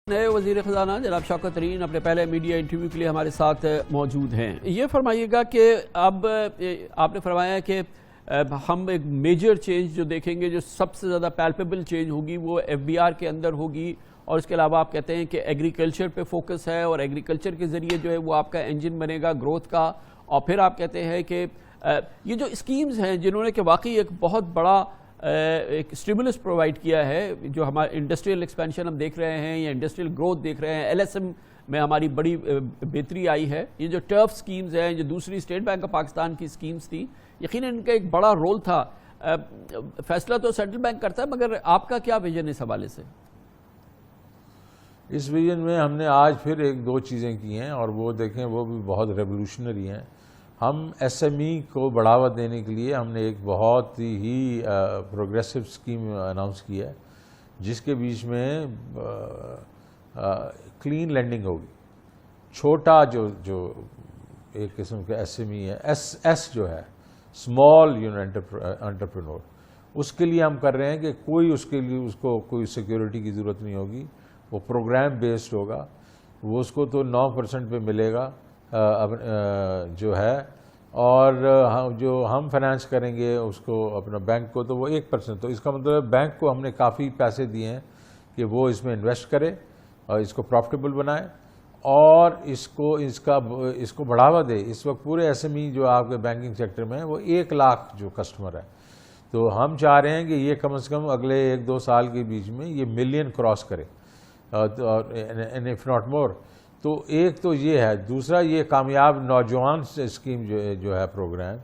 نئے وزیر خزانہ جناب شوکت ترین اپنے پہلے میڈیا انٹرویو کے لیے ہمارے ساتھ موجود ہیں. یہ فرمائیے گا کہ اب آپ نے فرمایا کہ ہم ایک میجر چینج جو دیکھیں گے، جو سب سے زیادہ پیلپیبل چینج ہوگی وہ ایف بی آر کے اندر ہوگی، اور اس کے علاوہ آپ کہتے ہیں کہ ایگریکلچر پہ فوکس ہے اور ایگریکلچر کے ذریعے جو ہے وہ آپ کا انجن بنے گا گروتھ کا. اور پھر آپ کہتے ہیں کہ یہ جو اسکیمز ہیں جنہوں نے کہ واقعی ایک بہت بڑا ایک اسٹیمولس پرووائڈ کیا ہے، جو ہمارا انڈسٹریل ایکسپینشن ہم دیکھ رہے ہیں یا انڈسٹریل گروتھ دیکھ رہے ہیں، ایل ایس ایم میں ہماری بڑی بہتری آئی ہے. یہ جو ٹرف سکیمز ہیں، جو دوسری اسٹیٹ بینک آف پاکستان کی سکیمز تھیں، یقیناً ان کا ایک بڑا رول تھا. فیصلہ تو سینٹرل بینک کرتا ہے، مگر آپ کا کیا ویژن اس حوالے سے؟ اس ویژن میں ہم نے آج پھر ایک دو چیزیں کی ہیں، اور وہ دیکھیں وہ بھی بہت ریولوشنری ہیں. ہم ایس ایم ای کو بڑھاوا دینے کے لیے ہم نے ایک بہت ہی پروگریسو اسکیم اناؤنس کی ہے، جس کے بیچ میں کلین لینڈنگ ہوگی. چھوٹا جو ایک قسم کا ایس ایم ای ہے، ایس جو ہے اسمال یونٹ انٹرپرینور، اس کے لیے ہم کر رہے ہیں کہ اس کے لیے اس کو کوئی سیکیورٹی کی ضرورت نہیں ہوگی. وہ پروگرام بیسڈ ہوگا. وہ اس کو تو 9% پہ ملے گا جو ہے، اور جو ہم فائنانس کریں گے اس کو اپنا بینک کو، تو وہ 1%. تو اس کا مطلب ہے بینک کو ہم نے کافی پیسے دیے ہیں کہ وہ اس میں انویسٹ کرے اور اس کو پروفٹیبل بنائے اور اس کو بڑھاوا دے. اس وقت پورے ایس ایم ای جو آپ کے بینکنگ سیکٹر میں ہے وہ 1 لاکھ جو کسٹمر ہے. تو ہم چاہ رہے ہیں کہ یہ کم از کم اگلے 1-2 سال کے بیچ میں یہ ملین کراس کرے، اف ناٹ مور. تو ایک تو یہ ہے. دوسرا یہ کامیاب نوجوان اسکیم جو ہے پروگرام،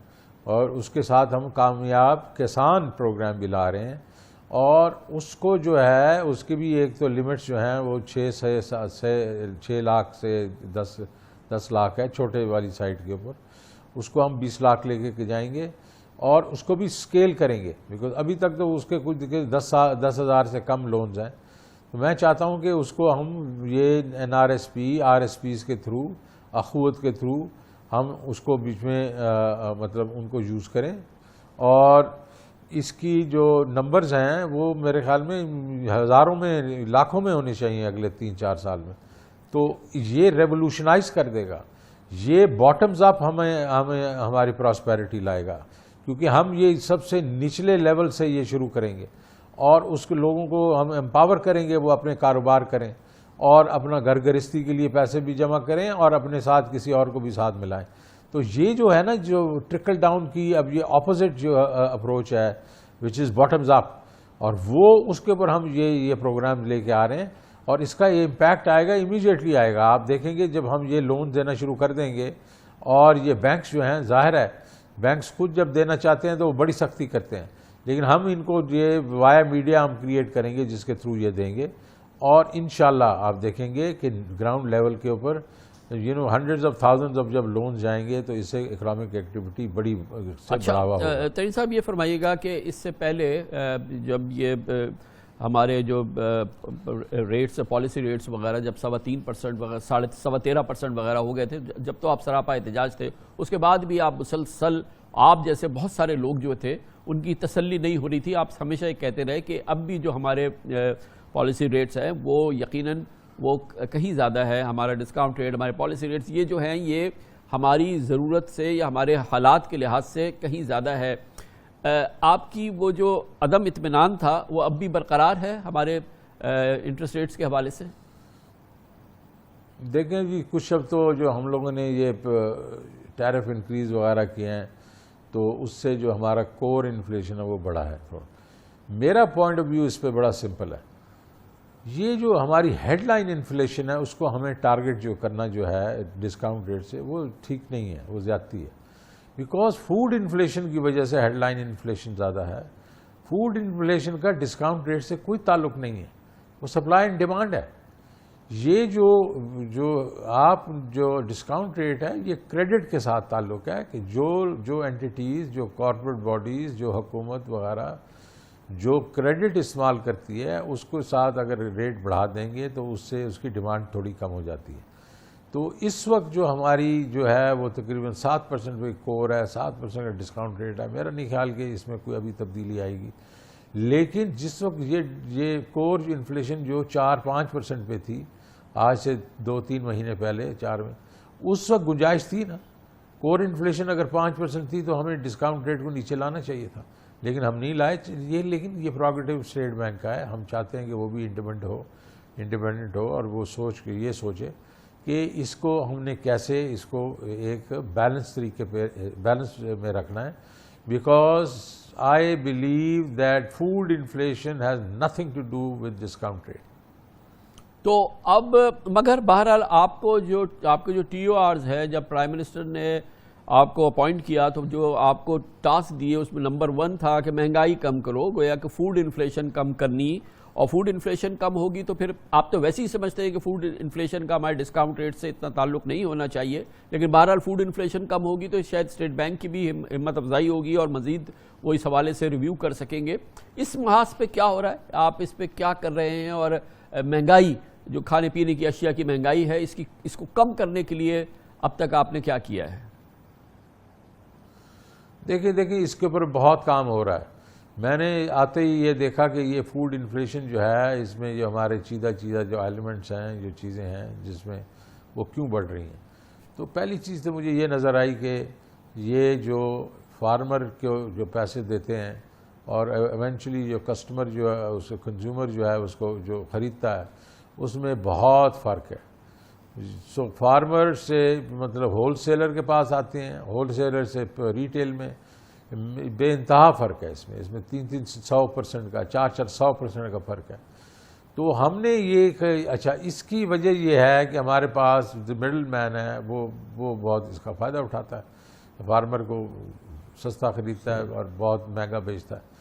اور اس کے ساتھ ہم کامیاب کسان پروگرام بھی لا رہے ہیں. اور اس کو جو ہے اس کی بھی ایک تو لمٹس جو ہیں وہ 6 لاکھ سے 10 لاکھ ہے چھوٹے والی سائٹ کے اوپر. اس کو ہم 20 لاکھ لے کے جائیں گے اور اس کو بھی اسکیل کریں گے، بیکاز ابھی تک تو اس کے کچھ 10,000 سے کم لونز ہیں. تو میں چاہتا ہوں کہ اس کو ہم یہ NRSP RSPs کے تھرو، اخوت کے تھرو ہم اس کو بیچ میں مطلب ان کو یوز کریں. اور اس کی جو نمبرز ہیں وہ میرے خیال میں ہزاروں میں لاکھوں میں ہونے چاہیے اگلے 3-4 سال میں. تو یہ ریولوشنائز کر دے گا. یہ باٹمز اپ ہماری پراسپیرٹی لائے گا، کیونکہ ہم یہ سب سے نچلے لیول سے یہ شروع کریں گے اور اس کے لوگوں کو ہم امپاور کریں گے، وہ اپنے کاروبار کریں اور اپنا گھر گرہستی کے لیے پیسے بھی جمع کریں اور اپنے ساتھ کسی اور کو بھی ساتھ ملائیں. تو یہ جو ہے نا، جو ٹرکل ڈاؤن کی اب یہ اپوزٹ جو اپروچ ہے وچ از باٹمز اپ، اور وہ اس کے اوپر ہم یہ پروگرام لے کے آ رہے ہیں. اور اس کا یہ امپیکٹ آئے گا، امیجیٹلی آئے گا. آپ دیکھیں گے جب ہم یہ لون دینا شروع کر دیں گے، اور یہ بینکس جو ہیں، ظاہر ہے بینکس خود جب دینا چاہتے ہیں تو وہ بڑی سختی کرتے ہیں، لیکن ہم ان کو یہ وایا میڈیا ہم کریٹ کریں گے جس کے تھرو یہ دیں گے. اور انشاءاللہ آپ دیکھیں گے کہ گراؤنڈ لیول کے اوپر ہنڈریڈز آف تھاؤزنڈز آف جب لونز جائیں گے تو اس سے اکنامک ایکٹیویٹی بڑی بڑھاوا ہوگا. ترین صاحب یہ فرمائیے گا کہ اس سے پہلے جب یہ ہمارے جو ریٹس، پالیسی ریٹس وغیرہ جب 3.25% وغیرہ 13.5% وغیرہ ہو گئے تھے، جب تو آپ سراپا احتجاج تھے، اس کے بعد بھی آپ مسلسل، آپ جیسے بہت سارے لوگ جو تھے ان کی تسلی نہیں ہو رہی تھی. آپ ہمیشہ یہ کہتے رہے کہ اب بھی جو ہمارے پالیسی ریٹس ہیں وہ یقیناً وہ کہیں زیادہ ہے. ہمارا ڈسکاؤنٹ ریٹ، ہمارے پالیسی ریٹس یہ جو ہیں یہ ہماری ضرورت سے یا ہمارے حالات کے لحاظ سے کہیں زیادہ ہے. آپ کی وہ جو عدم اطمینان تھا وہ اب بھی برقرار ہے ہمارے انٹرسٹ ریٹس کے حوالے سے؟ دیکھیں جی، کچھ اب تو جو ہم لوگوں نے یہ ٹیرف انکریز وغیرہ کیے ہیں تو اس سے جو ہمارا کور انفلیشن ہے وہ بڑا ہے. میرا پوائنٹ آف ویو اس پہ بڑا سمپل ہے. یہ جو ہماری ہیڈ لائن انفلیشن ہے اس کو ہمیں ٹارگٹ جو کرنا جو ہے ڈسکاؤنٹ ریٹ سے، وہ ٹھیک نہیں ہے، وہ زیادتی ہے. بیکاز فوڈ انفلیشن کی وجہ سے ہیڈ لائن انفلیشن زیادہ ہے. فوڈ انفلیشن کا ڈسکاؤنٹ ریٹ سے کوئی تعلق نہیں ہے، وہ سپلائی اینڈ ڈیمانڈ ہے. یہ جو ڈسکاؤنٹ ریٹ ہے یہ کریڈٹ کے ساتھ تعلق ہے کہ جو اینٹیٹیز، جو کارپوریٹ باڈیز، جو حکومت وغیرہ جو کریڈٹ استعمال کرتی ہے اس کو ساتھ اگر ریٹ بڑھا دیں گے تو اس سے اس کی ڈیمانڈ تھوڑی کم ہو جاتی ہے. تو اس وقت جو ہماری جو ہے وہ تقریباً 7% پہ کور ہے، 7% کا ڈسکاؤنٹ ریٹ ہے. میرا نہیں خیال کہ اس میں کوئی ابھی تبدیلی آئے گی، لیکن جس وقت یہ کور انفلیشن جو 4-5% پہ تھی آج سے 2-3 مہینے پہلے 4 میں، اس وقت گنجائش تھی نا. کور انفلیشن اگر 5% تھی تو ہمیں ڈسکاؤنٹ ریٹ کو نیچے لانا چاہیے تھا، لیکن ہم نہیں لائے. لیکن یہ پروگریٹو اسٹیٹ بینک کا ہے. ہم چاہتے ہیں کہ وہ بھی انڈیپینڈنٹ ہو اور وہ یہ سوچے کہ اس کو ہم نے کیسے اس کو ایک بیلنس طریقے پہ بیلنس میں رکھنا ہے. Because I believe that food inflation has nothing to do with discount rate. تو اب مگر بہرحال آپ کے جو ٹی او آرز ہے، جب پرائم منسٹر نے آپ کو اپوائنٹ کیا تو جو آپ کو ٹاسک دیے اس میں نمبر 1 تھا کہ مہنگائی کم کرو، گویا کہ فوڈ انفلیشن کم کرنی. اور فوڈ انفلیشن کم ہوگی تو پھر آپ تو ویسے ہی سمجھتے ہیں کہ فوڈ انفلیشن کا ہمارے ڈسکاؤنٹ ریٹ سے اتنا تعلق نہیں ہونا چاہیے، لیکن بہرحال فوڈ انفلیشن کم ہوگی تو شاید اسٹیٹ بینک کی بھی ہمت افزائی ہوگی اور مزید وہ اس حوالے سے ریویو کر سکیں گے. اس محاذ پہ کیا ہو رہا ہے، آپ اس پہ کیا کر رہے ہیں؟ اور مہنگائی جو کھانے پینے کی اشیاء کی مہنگائی ہے اس کو کم کرنے کے لیے اب تک آپ نے کیا کیا ہے؟ دیکھیں اس کے اوپر بہت کام ہو رہا ہے. میں نے آتے ہی یہ دیکھا کہ یہ فوڈ انفلیشن جو ہے اس میں جو ہمارے چیزہ جو ایلیمنٹس ہیں، جو چیزیں ہیں جس میں وہ کیوں بڑھ رہی ہیں. تو پہلی چیز تو مجھے یہ نظر آئی کہ یہ جو فارمر کو جو پیسے دیتے ہیں اور ایونچولی جو کسٹمر جو ہے اس کنزیومر جو ہے اس کو جو خریدتا ہے اس میں بہت فرق ہے. سو فارمر سے مطلب ہول سیلر کے پاس آتے ہیں، ہول سیلر سے ریٹیل میں بے انتہا فرق ہے. اس میں 300% کا 400% کا فرق ہے. تو ہم نے یہ کہ اچھا اس کی وجہ یہ ہے کہ ہمارے پاس جو مڈل مین ہے وہ بہت اس کا فائدہ اٹھاتا ہے، فارمر کو سستا خریدتا ہے اور بہت مہنگا بیچتا ہے.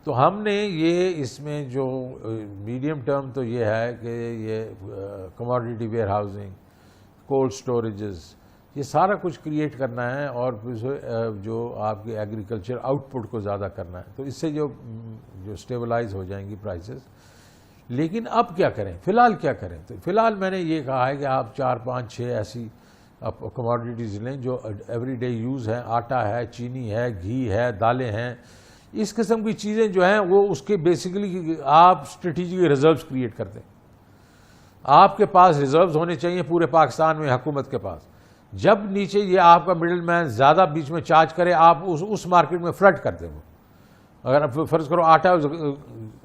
تو ہم نے یہ اس میں جو میڈیم ٹرم تو یہ ہے کہ یہ کموڈیٹی ویئر ہاؤسنگ، کولڈ سٹوریجز، یہ سارا کچھ کریٹ کرنا ہے اور جو آپ کے ایگریکلچر آؤٹ پٹ کو زیادہ کرنا ہے. تو اس سے جو سٹیبلائز ہو جائیں گی پرائسز. لیکن اب کیا کریں، فی الحال کیا کریں؟ تو فی الحال میں نے یہ کہا ہے کہ آپ 4-5-6 ایسی کموڈیٹیز لیں جو ایوری ڈے یوز ہیں. آٹا ہے، چینی ہے، گھی ہے، دالیں ہیں. اس قسم کی چیزیں جو ہیں وہ اس کے بیسیکلی آپ اسٹریٹجک ریزروز کریٹ کرتے ہیں. آپ کے پاس ریزروز ہونے چاہیے پورے پاکستان میں حکومت کے پاس. جب نیچے یہ آپ کا مڈل مین زیادہ بیچ میں چارج کرے آپ اس مارکیٹ میں فلڈ کر دیں. وہ اگر آپ فرض کرو آٹا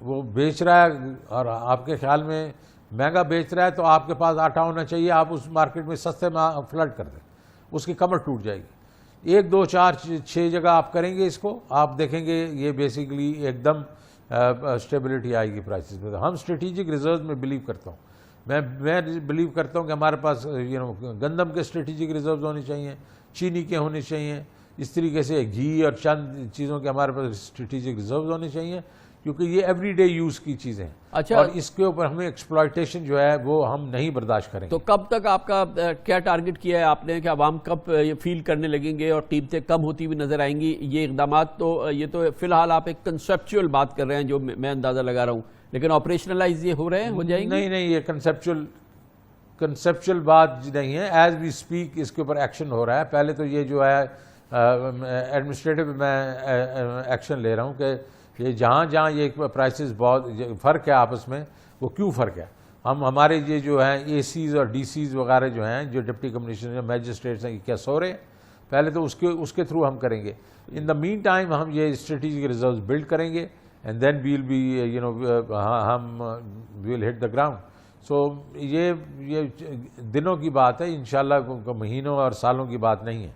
وہ بیچ رہا ہے اور آپ کے خیال میں مہنگا بیچ رہا ہے تو آپ کے پاس آٹا ہونا چاہیے، آپ اس مارکیٹ میں سستے میں فلڈ کر دیں، اس کی کمر ٹوٹ جائے گی. 1 2 4 6 جگہ آپ کریں گے اس کو، آپ دیکھیں گے یہ بیسیکلی ایک دم اسٹیبلٹی آئے گی پرائسز میں. ہم اسٹریٹجک ریزروز میں بلیو کرتا ہوں. میں بلیو کرتا ہوں کہ ہمارے پاس گندم کے اسٹریٹجک ریزروز ہونے چاہیے، چینی کے ہونے چاہیے، اس طریقے سے گھی اور چند چیزوں کے ہمارے پاس اسٹریٹجک ریزروز ہونے چاہیے کیونکہ یہ ایوری ڈے یوز کی چیزیں ہیں. اچھا، اور اس کے اوپر ہمیں ایکسپلائٹیشن جو ہے وہ ہم نہیں برداشت کریں گے. تو کب تک آپ کا کیا ٹارگٹ کیا ہے آپ نے کہ عوام کب یہ فیل کرنے لگیں گے اور قیمتیں کم ہوتی ہوئی نظر آئیں گی؟ یہ اقدامات تو یہ تو فی الحال آپ ایک کنسیپچول بات کر رہے ہیں جو میں اندازہ لگا رہا ہوں، لیکن آپریشنلائز یہ ہو رہے ہیں، ہو جائیں گے؟ نہیں، یہ کنسیپچول بات نہیں ہے. ایز وی اسپیک اس کے اوپر ایکشن ہو رہا ہے. پہلے تو یہ جو ہے ایڈمنسٹریٹو میں ایکشن لے رہا ہوں کہ یہ جہاں یہ پرائسز بہت فرق ہے آپس میں، وہ کیوں فرق ہے. ہمارے یہ جو ہیں اے سیز اور ڈی سیز وغیرہ جو ہیں جو ڈپٹی کمشنر میجسٹریٹس ہیں کیا سو رہے ہیں، پہلے تو اس کے تھرو ہم کریں گے. ان دا مین ٹائم ہم یہ اسٹریٹجک ریزروز بلڈ کریں گے and then we will be ہم وی ول ہٹ دا گراؤنڈ. سو یہ دنوں کی بات ہے، انشاءاللہ مہینوں اور سالوں کی بات نہیں ہے.